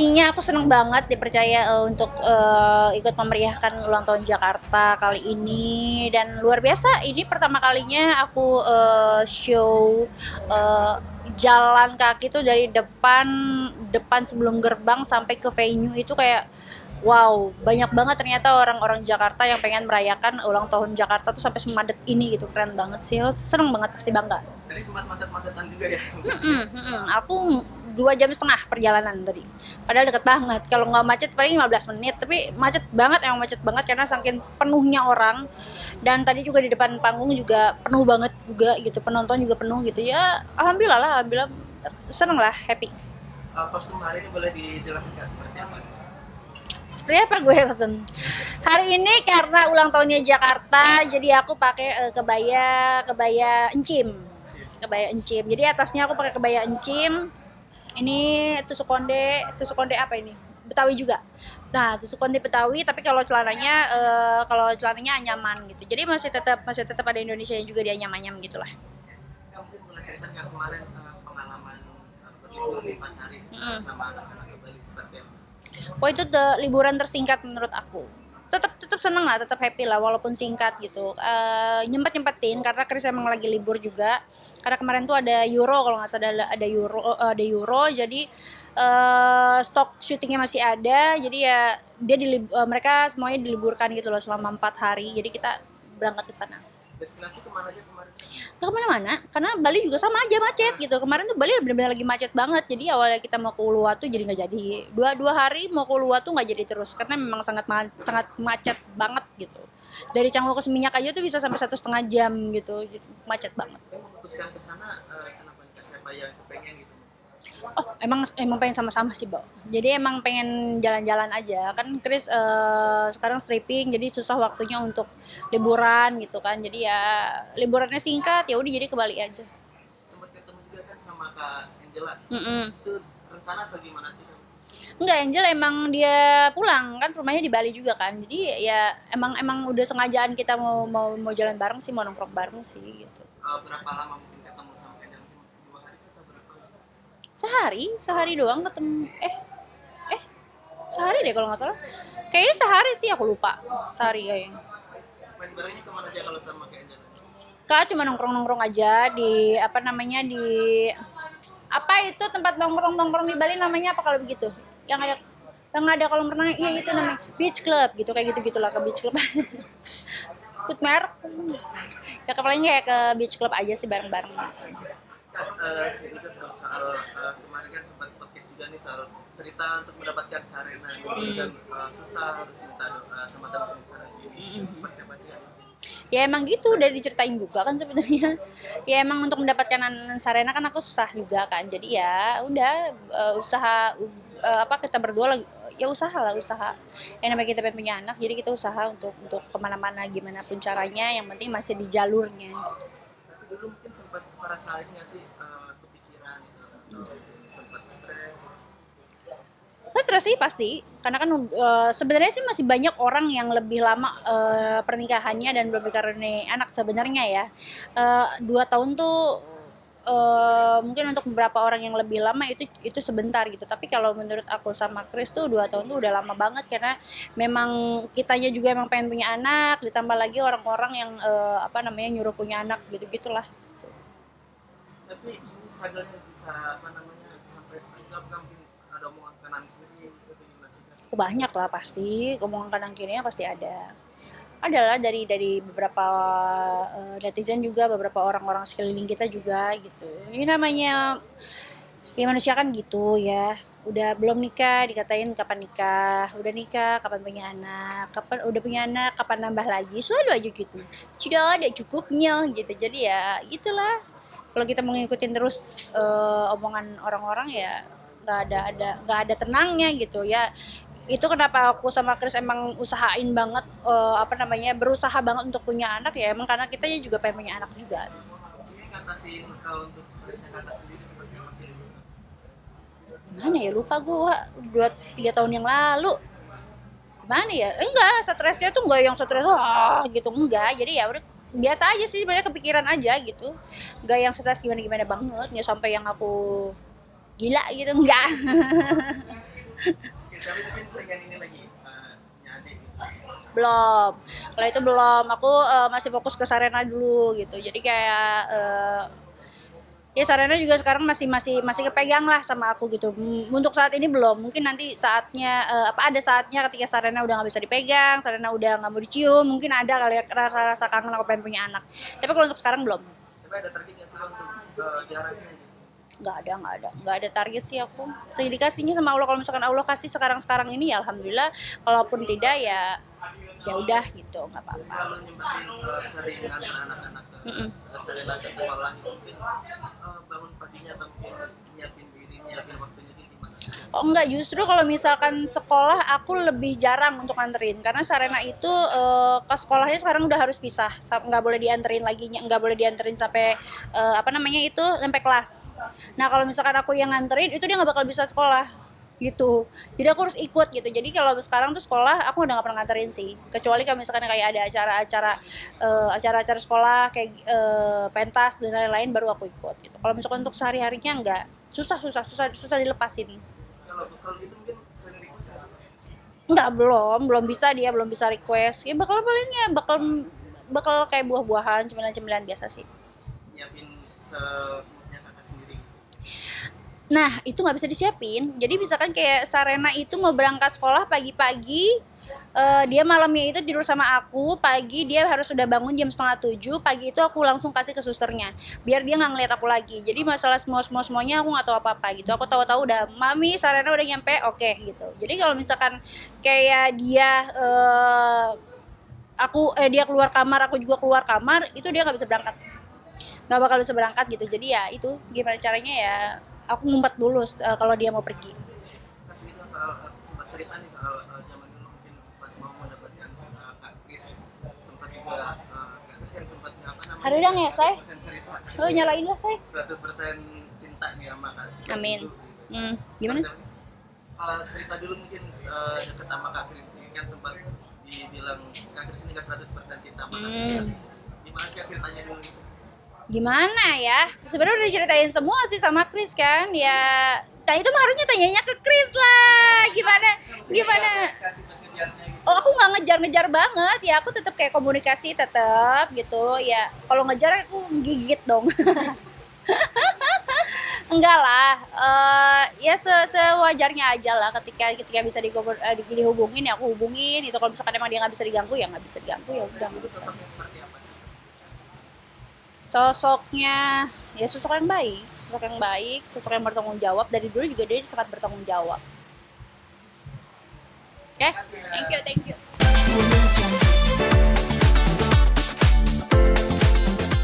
Pastinya aku seneng banget dipercaya untuk ikut memeriahkan ulang tahun Jakarta kali ini, dan luar biasa ini pertama kalinya aku show eh, jalan kaki tuh dari depan depan sebelum gerbang sampai ke venue itu kayak wow, banyak banget ternyata orang-orang Jakarta yang pengen merayakan ulang tahun Jakarta tuh sampai semadet ini gitu, keren banget sih. Seneng banget, pasti bangga. Tadi sempat macet-macetan juga ya. Aku 2 jam setengah perjalanan tadi. Padahal deket banget. Kalau nggak macet paling 15 menit. Tapi macet banget, emang macet banget karena saking penuhnya orang. Dan tadi juga di depan panggung juga penuh banget juga gitu. Penonton juga penuh gitu. Ya alhamdulillah lah, alhamdulillah seneng lah, happy. Kostum hari ini boleh dijelasin nggak seperti apa? Seperti apa gue pesen? Hari ini karena ulang tahunnya Jakarta, jadi aku pakai kebaya kebaya encim. Kebaya encim. Jadi atasnya aku pakai kebaya encim. Ini tusuk konde apa ini? Betawi juga. Nah, tusuk konde Betawi, tapi kalau celananya anyaman gitu. Jadi masih tetap ada Indonesia juga di anyam-anyam gitulah. Ya, mungkin boleh cerita nggak kemarin pengalaman berlibur 4 hari sama anak-anak ke Bali seperti apa? Wah, itu liburan tersingkat menurut aku. Tetap seneng lah, tetap happy lah walaupun singkat gitu. Nyempetin karena Chris emang lagi libur juga. Karena kemarin tuh ada Euro, kalau nggak salah ada Euro, jadi stok syutingnya masih ada. Jadi ya mereka semuanya diliburkan gitu loh selama 4 hari. Jadi kita berangkat ke sana. Destinasi kemana aja kemarin? Nggak kemana-mana, karena Bali juga sama aja macet gitu. Kemarin tuh Bali benar-benar lagi macet banget. Jadi awalnya kita mau ke Uluwatu jadi nggak jadi. Dua hari mau ke Uluwatu nggak jadi terus karena memang sangat macet banget gitu. Dari Canggu ke Seminyak aja tuh bisa sampai 1,5 jam gitu, macet banget. Memutuskan ke sana kenapa nih? Siapa yang kepengen gitu? Oh, emang pengen sama-sama sih, Bo. Jadi emang pengen jalan-jalan aja. Kan Chris sekarang stripping, jadi susah waktunya untuk liburan gitu kan. Jadi ya liburannya singkat, ya udah jadi ke Bali aja. Sempat ketemu juga kan sama Kak Angela. Mm-mm. Itu rencana atau gimana sih? Enggak, Angel emang dia pulang kan, rumahnya di Bali juga kan. Jadi ya emang udah sengajaan kita mau jalan bareng sih, mau nongkrong bareng sih gitu. Berapa lama mungkin ketemu sama Kak Angela? 2 hari atau berapa? Sehari doang ketemu. Eh, sehari deh kalau nggak salah. Kayaknya sehari sih, aku lupa. Sehari kayaknya. Main barengnya kemana aja kalau sama Kak Angela? Kak cuma nongkrong-nongkrong aja di apa namanya di apa itu tempat nongkrong-nongkrong di Bali namanya apa kalau begitu? Yang ada kolam renang, iya itu namanya beach club gitu, kayak gitu gitulah, ke beach club. Food merek. Ya paling kayak ke beach club aja sih bareng-bareng. Saya juga tahu soal kemarin kan sempat podcast juga nih soal cerita untuk mendapatkan sarena dan susah harus minta doa sama teman-teman di sana sini. Seperti apa sih? Ya emang gitu, udah diceritain juga kan sebenarnya. Ya emang untuk mendapatkan sarena kan aku susah juga kan. Jadi ya udah usaha apa kita berdua lagi, ya usaha. Yang namanya kita pengen punya anak, jadi kita usaha untuk kemana-mana gimana pun caranya. Yang penting masih di jalurnya. Tapi dulu mungkin sempat ngerasain nggak sih kepikiran atau sempat stres? Stres sih pasti, karena kan sebenarnya sih masih banyak orang yang lebih lama pernikahannya dan belum dikaruniai anak sebenarnya ya. 2 tahun tuh mungkin untuk beberapa orang yang lebih lama itu sebentar gitu. Tapi kalau menurut aku sama Chris tuh 2 tahun tuh udah lama banget, karena memang kitanya juga emang pengen punya anak, ditambah lagi orang-orang yang apa namanya nyuruh punya anak gitu gitulah. Tapi ini struggle-nya bisa apa namanya sampai seperti apa, mungkin ada omongan kanan kiri itu gimana sih? Banyak lah pasti, omongan kanan kirinya pasti ada. Adalah dari beberapa netizen juga, beberapa orang-orang sekeliling kita juga gitu. Ini namanya ya manusia kan gitu ya. Udah belum nikah dikatain kapan nikah, udah nikah kapan punya anak, kapan udah punya anak kapan nambah lagi, selalu aja gitu. Tidak ada cukupnya gitu. Jadi ya itulah, kalau kita mau ngikutin terus omongan orang-orang ya nggak ada tenangnya gitu ya. Itu kenapa aku sama Chris emang usahain banget apa namanya berusaha banget untuk punya anak, ya emang karena kita juga pengen punya anak juga. Ini ngatasin untuk stresnya kakak sendiri seperti apa sih? Gimana ya, lupa gua 2-3 tahun yang lalu. Gimana ya, enggak stresnya tuh enggak yang stres gitu, enggak. Jadi ya udah biasa aja sih, sebenarnya kepikiran aja gitu, enggak yang stres gimana gimana banget, nggak sampai yang aku gila gitu, enggak. Oke, tapi mungkin pengen ini lagi punya adik gitu. Belum. Kalau itu belum. Aku masih fokus ke Sarena dulu gitu. Jadi kayak ya Sarena juga sekarang masih kepegang lah sama aku gitu. Untuk saat ini belum. Mungkin nanti saatnya ada saatnya ketika Sarena udah nggak bisa dipegang, Sarena udah nggak mau dicium, mungkin ada kali ya rasa-rasa kangen aku pengen punya anak. Tapi kalau untuk sekarang belum. Tapi ada target nggak sih Bang, untuk jaraknya gitu? Nggak ada target sih aku. Sedikasinya sama Allah, kalau misalkan Allah kasih sekarang ini ya alhamdulillah, kalaupun tidak ya ya udah gitu, nggak Terus apa-apa. selalu nyempetin sering ngantar anak-anak ke Mm-mm. Sarena ke sekolah gitu, mungkin bangun paginya atau mungkin nyiapin diri, nyiapin waktunya gitu gimana? Oh enggak, justru kalau misalkan sekolah aku lebih jarang untuk nganterin karena Sarena itu ke sekolahnya sekarang udah harus pisah, nggak boleh dianterin lagi, nggak boleh dianterin sampai apa namanya itu sampai kelas. Nah kalau misalkan aku yang nganterin itu dia nggak bakal bisa sekolah gitu, jadi aku harus ikut gitu. Jadi kalau sekarang tuh sekolah aku udah nggak pernah nganterin sih, kecuali kalau misalkan kayak ada acara-acara sekolah kayak pentas dan lain-lain baru aku ikut gitu. Kalau misalkan untuk sehari harinya enggak, susah dilepasin. Kalau gitu mungkin sering request ya. Enggak, belum bisa, dia belum bisa request. Ya bakal kayak buah-buahan, cemilan-cemilan biasa sih. Nyiapin semuanya kakak sendiri. Nah, itu nggak bisa disiapin. Jadi misalkan kayak Sarena itu mau berangkat sekolah pagi-pagi, dia malamnya itu tidur sama aku, pagi dia harus sudah bangun jam 6:30, pagi itu aku langsung kasih ke susternya, biar dia nggak ngeliat aku lagi. Jadi masalah semuanya aku nggak tahu apa-apa gitu. Aku tahu-tahu udah, Mami Sarena udah nyampe, oke gitu. Jadi kalau misalkan kayak dia keluar kamar, aku juga keluar kamar, itu dia nggak bisa berangkat, nggak bakal bisa berangkat gitu. Jadi ya itu gimana caranya ya, aku ngumpet dulu kalau dia mau pergi. Kasih itu soal sempat cerita nih soal zaman dulu mungkin pas mau mendapatkan Kak Kris, sempat juga Kak Kris yang sempat apa namanya? Hadang ya, Say? 100% cerita. Oh, nyalain lah, Say. 100% cinta nih sama Kak Kris. Amin. Gitu. Gimana? Cerita dulu mungkin deket sama Kak Kris ini kan sempat dibilang Kak Kris ini gak 100% cinta sama Kak Kris. Gimana Kak ceritanya dulu? Gimana ya? Sebenarnya udah diceritain semua sih sama Chris kan. Ya, nah itu mah harusnya tanyanya ke Chris lah. Gimana? Oh, aku nggak ngejar-ngejar banget. Ya, aku tetap kayak komunikasi tetap gitu. Ya, kalau ngejar aku gigit dong. Enggak lah. Ya sewajarnya aja lah, ketika bisa dihubungin ya aku hubungin. Itu kalau misalkan emang dia nggak bisa diganggu ya nggak bisa diganggu, ya udah nggak Itu bisa. sosoknya seperti apa sih? Sosoknya ya sosok yang bertanggung jawab. Dari dulu juga dia sangat bertanggung jawab. Oke, thank you.